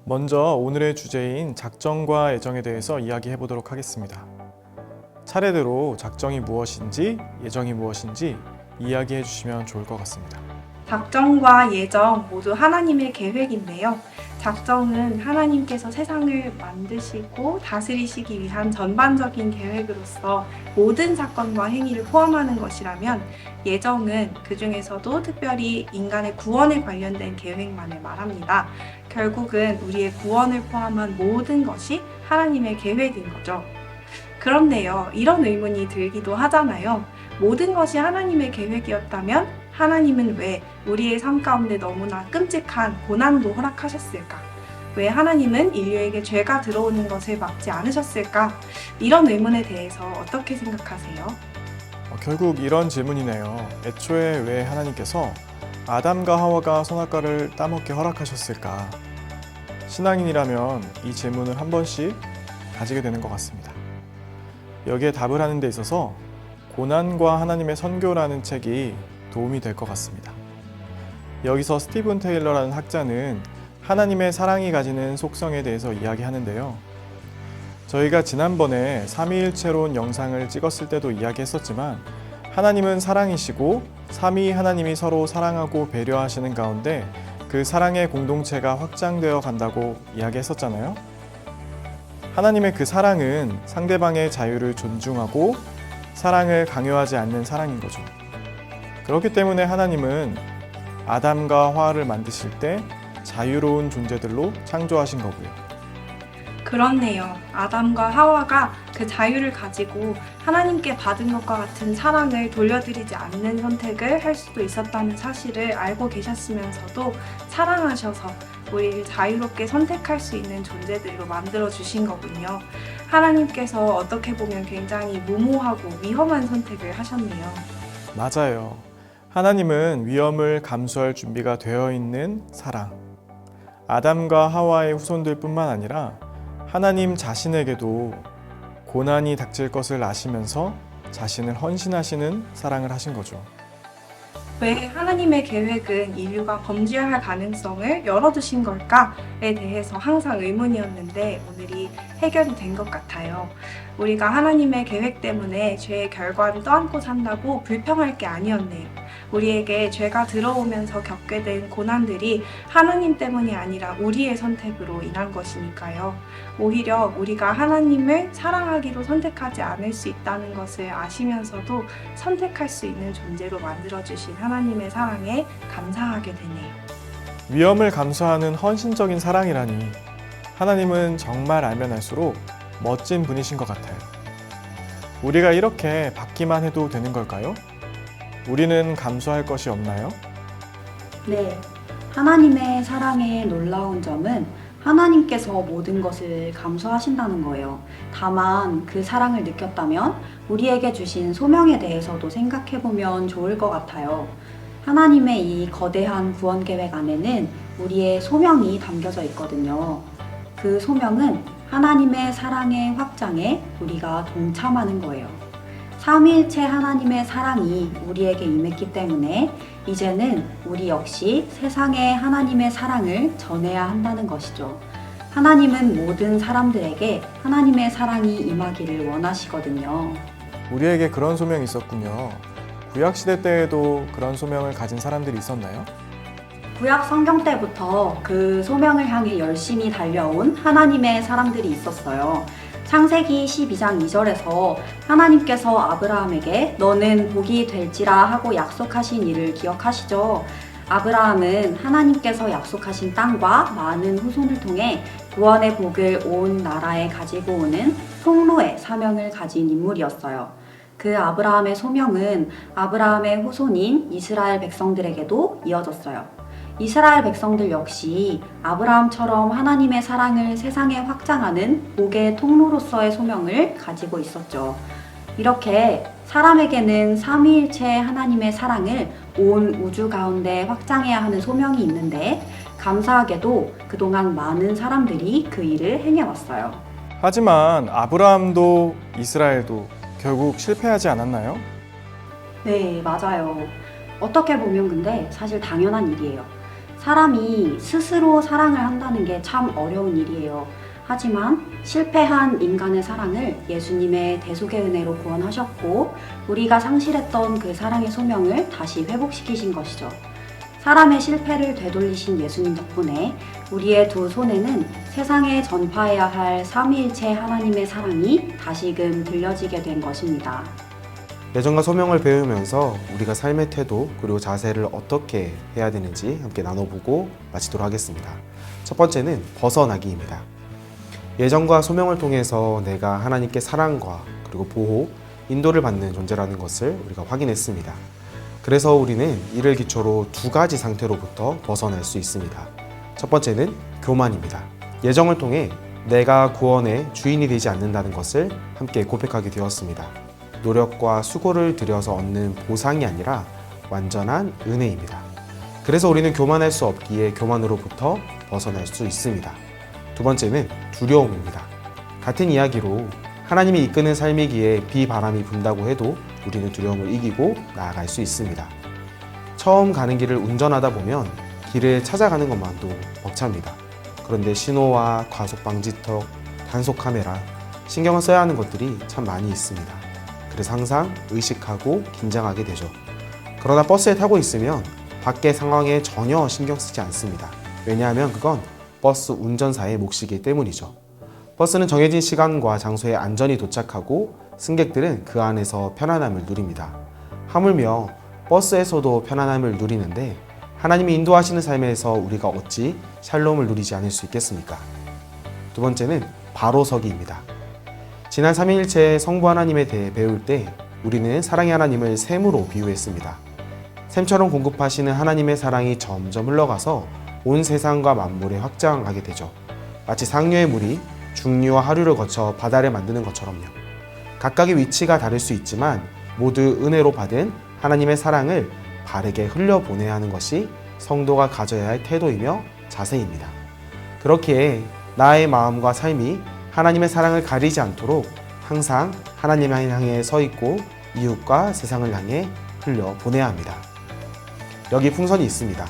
먼저 오늘의 주제인 작정과 애정에 대해서 이야기해 보도록 하겠습니다. 차례대로 작정이 무엇인지, 애정이 무엇인지 이야기해 주시면 좋을 것 같습니다. 작정과 예정 모두 하나님의 계획인데요. 작정은 하나님께서 세상을 만드시고 다스리시기 위한 전반적인 계획으로서 모든 사건과 행위를 포함하는 것이라면, 예정은 그 중에서도 특별히 인간의 구원에 관련된 계획만을 말합니다. 결국은 우리의 구원을 포함한 모든 것이 하나님의 계획인 거죠. 그런데요, 이런 의문이 들기도 하잖아요. 모든 것이 하나님의 계획이었다면 하나님은 왜 우리의 삶 가운데 너무나 끔찍한 고난도 허락하셨을까? 왜 하나님은 인류에게 죄가 들어오는 것을 막지 않으셨을까? 이런 의문에 대해서 어떻게 생각하세요? 결국 이런 질문이네요. 애초에 왜 하나님께서 아담과 하와가 선악과를 따먹게 허락하셨을까? 신앙인이라면 이 질문을 한 번씩 가지게 되는 것 같습니다. 여기에 답을 하는 데 있어서 고난과 하나님의 선교라는 책이 도움이 될 것 같습니다. 여기서 스티븐 테일러라는 학자는 하나님의 사랑이 가지는 속성에 대해서 이야기하는데요. 저희가 지난번에 삼위일체론 영상을 찍었을 때도 이야기했었지만, 하나님은 사랑이시고 삼위 하나님이 서로 사랑하고 배려하시는 가운데 그 사랑의 공동체가 확장되어 간다고 이야기했었잖아요. 하나님의 그 사랑은 상대방의 자유를 존중하고 사랑을 강요하지 않는 사랑인 거죠. 그렇기 때문에 하나님은 아담과 하와를 만드실 때 자유로운 존재들로 창조하신 거고요. 그렇네요. 아담과 하와가 그 자유를 가지고 하나님께 받은 것과 같은 사랑을 돌려드리지 않는 선택을 할 수도 있었다는 사실을 알고 계셨으면서도 사랑하셔서 우리를 자유롭게 선택할 수 있는 존재들로 만들어 주신 거군요. 하나님께서 어떻게 보면 굉장히 무모하고 위험한 선택을 하셨네요. 맞아요. 하나님은 위험을 감수할 준비가 되어 있는 사랑. 아담과 하와의 후손들 뿐만 아니라 하나님 자신에게도 고난이 닥칠 것을 아시면서 자신을 헌신하시는 사랑을 하신 거죠. 왜 하나님의 계획은 인류가 범죄할 가능성을 열어두신 걸까에 대해서 항상 의문이었는데, 오늘이 해결이 된 것 같아요. 우리가 하나님의 계획 때문에 죄의 결과를 떠안고 산다고 불평할 게 아니었네요. 우리에게 죄가 들어오면서 겪게 된 고난들이 하나님 때문이 아니라 우리의 선택으로 인한 것이니까요. 오히려 우리가 하나님을 사랑하기로 선택하지 않을 수 있다는 것을 아시면서도 선택할 수 있는 존재로 만들어주신 하나님의 사랑에 감사하게 되네요. 위험을 감수하는 헌신적인 사랑이라니, 하나님은 정말 알면 알수록 멋진 분이신 것 같아요. 우리가 이렇게 받기만 해도 되는 걸까요? 우리는 감수할 것이 없나요? 네, 하나님의 사랑의 놀라운 점은 하나님께서 모든 것을 감수하신다는 거예요. 다만 그 사랑을 느꼈다면 우리에게 주신 소명에 대해서도 생각해보면 좋을 것 같아요. 하나님의 이 거대한 구원 계획 안에는 우리의 소명이 담겨져 있거든요. 그 소명은 하나님의 사랑의 확장에 우리가 동참하는 거예요. 삼위일체 하나님의 사랑이 우리에게 임했기 때문에 이제는 우리 역시 세상에 하나님의 사랑을 전해야 한다는 것이죠. 하나님은 모든 사람들에게 하나님의 사랑이 임하기를 원하시거든요. 우리에게 그런 소명이 있었군요. 구약시대 때에도 그런 소명을 가진 사람들이 있었나요? 구약 성경 때부터 그 소명을 향해 열심히 달려온 하나님의 사람들이 있었어요. 창세기 12장 2절에서 하나님께서 아브라함에게 너는 복이 될지라 하고 약속하신 일을 기억하시죠? 아브라함은 하나님께서 약속하신 땅과 많은 후손을 통해 구원의 복을 온 나라에 가지고 오는 통로의 사명을 가진 인물이었어요. 그 아브라함의 소명은 아브라함의 후손인 이스라엘 백성들에게도 이어졌어요. 이스라엘 백성들 역시 아브라함처럼 하나님의 사랑을 세상에 확장하는 복의 통로로서의 소명을 가지고 있었죠. 이렇게 사람에게는 삼위일체 하나님의 사랑을 온 우주 가운데 확장해야 하는 소명이 있는데, 감사하게도 그동안 많은 사람들이 그 일을 행해왔어요. 하지만 아브라함도 이스라엘도 결국 실패하지 않았나요? 네, 맞아요. 어떻게 보면 근데 사실 당연한 일이에요. 사람이 스스로 사랑을 한다는 게 참 어려운 일이에요. 하지만 실패한 인간의 사랑을 예수님의 대속의 은혜로 구원하셨고 우리가 상실했던 그 사랑의 소명을 다시 회복시키신 것이죠. 사람의 실패를 되돌리신 예수님 덕분에 우리의 두 손에는 세상에 전파해야 할 삼위일체 하나님의 사랑이 다시금 들려지게 된 것입니다. 예정과 소명을 배우면서 우리가 삶의 태도 그리고 자세를 어떻게 해야 되는지 함께 나눠보고 마치도록 하겠습니다. 첫 번째는 벗어나기입니다. 예정과 소명을 통해서 내가 하나님께 사랑과 그리고 보호, 인도를 받는 존재라는 것을 우리가 확인했습니다. 그래서 우리는 이를 기초로 두 가지 상태로부터 벗어날 수 있습니다. 첫 번째는 교만입니다. 예정을 통해 내가 구원의 주인이 되지 않는다는 것을 함께 고백하게 되었습니다. 노력과 수고를 들여서 얻는 보상이 아니라 완전한 은혜입니다. 그래서 우리는 교만할 수 없기에 교만으로부터 벗어날 수 있습니다. 두 번째는 두려움입니다. 같은 이야기로 하나님이 이끄는 삶이기에 비바람이 분다고 해도 우리는 두려움을 이기고 나아갈 수 있습니다. 처음 가는 길을 운전하다 보면 길을 찾아가는 것만도 벅찹니다. 그런데 신호와 과속 방지턱, 단속 카메라, 신경을 써야 하는 것들이 참 많이 있습니다. 그래서 항상 의식하고 긴장하게 되죠. 그러나 버스에 타고 있으면 밖의 상황에 전혀 신경 쓰지 않습니다. 왜냐하면 그건 버스 운전사의 몫이기 때문이죠. 버스는 정해진 시간과 장소에 안전히 도착하고 승객들은 그 안에서 편안함을 누립니다. 하물며 버스에서도 편안함을 누리는데 하나님이 인도하시는 삶에서 우리가 어찌 샬롬을 누리지 않을 수 있겠습니까? 두 번째는 바로서기입니다. 지난 3일째 성부 하나님에 대해 배울 때 우리는 사랑의 하나님을 샘으로 비유했습니다. 샘처럼 공급하시는 하나님의 사랑이 점점 흘러가서 온 세상과 만물에 확장하게 되죠. 마치 상류의 물이 중류와 하류를 거쳐 바다를 만드는 것처럼요. 각각의 위치가 다를 수 있지만 모두 은혜로 받은 하나님의 사랑을 바르게 흘려보내야 하는 것이 성도가 가져야 할 태도이며 자세입니다. 그렇기에 나의 마음과 삶이 하나님의 사랑을 가리지 않도록 항상 하나님을 향해 서 있고 이웃과 세상을 향해 흘려보내야 합니다. 여기 풍선이 있습니다.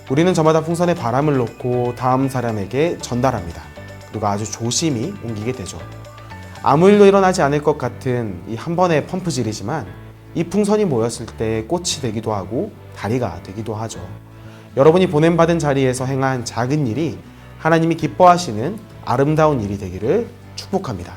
우리는 저마다 풍선에 바람을 넣고 다음 사람에게 전달합니다. 그리고 아주 조심히 옮기게 되죠. 아무 일도 일어나지 않을 것 같은 이 한 번의 펌프질이지만 이 풍선이 모였을 때 꽃이 되기도 하고 다리가 되기도 하죠. 여러분이 보냄받은 자리에서 행한 작은 일이 하나님이 기뻐하시는 아름다운 일이 되기를 축복합니다.